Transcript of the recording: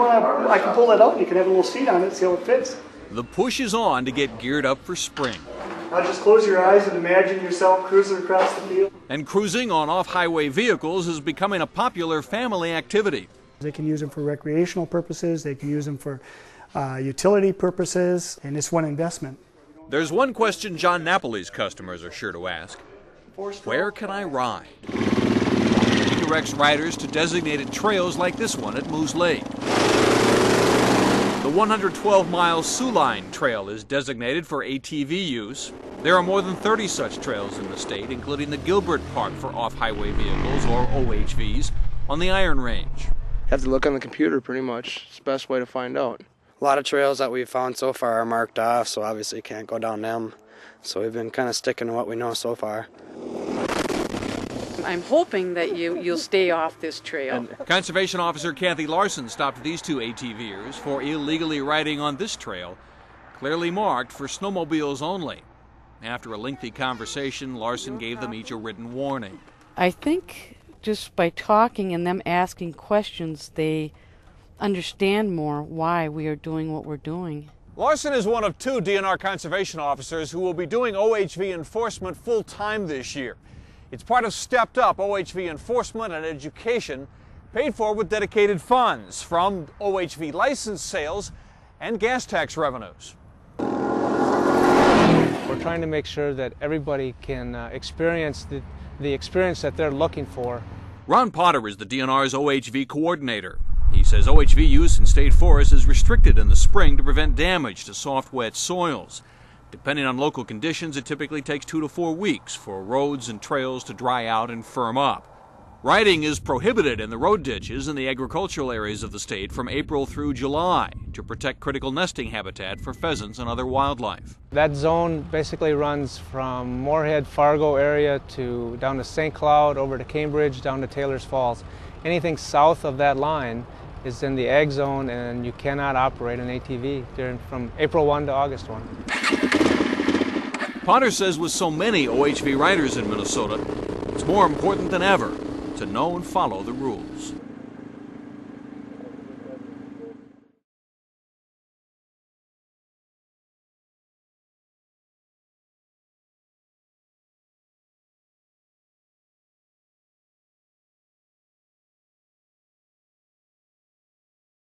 I can pull that out and you can have a little seat on it, see how it fits. The push is on to get geared up for spring. Now just close your eyes and imagine yourself cruising across the field. And cruising on off-highway vehicles is becoming a popular family activity. They can use them for recreational purposes, they can use them for utility purposes, and it's one investment. There's one question John Napoli's customers are sure to ask. Where can I ride? He directs riders to designated trails like this one at Moose Lake. The 112-mile Sioux Line Trail is designated for ATV use. There are more than 30 such trails in the state, including the Gilbert Park for off-highway vehicles, or OHVs, on the Iron Range. Have to look on the computer pretty much. It's the best way to find out. A lot of trails that we've found so far are marked off, so obviously you can't go down them. So we've been kind of sticking to what we know so far. I'm hoping that you'll stay off this trail. Conservation Officer Kathy Larson stopped these two ATVers for illegally riding on this trail, clearly marked for snowmobiles only. After a lengthy conversation, Larson gave them each a written warning. I think just by talking and them asking questions, they understand more why we are doing what we're doing. Larson is one of two DNR conservation officers who will be doing OHV enforcement full-time this year. It's part of stepped-up OHV enforcement and education paid for with dedicated funds from OHV license sales and gas tax revenues. We're trying to make sure that everybody can experience the experience that they're looking for. Ron Potter is the DNR's OHV coordinator. He says OHV use in state forests is restricted in the spring to prevent damage to soft, wet soils. Depending on local conditions, it typically takes 2 to 4 weeks for roads and trails to dry out and firm up. Riding is prohibited in the road ditches in the agricultural areas of the state from April through July to protect critical nesting habitat for pheasants and other wildlife. That zone basically runs from Moorhead, Fargo area to down to St. Cloud, over to Cambridge, down to Taylor's Falls. Anything south of that line is in the ag zone, and you cannot operate an ATV from April 1 to August 1. Potter says with so many OHV riders in Minnesota, it's more important than ever to know and follow the rules.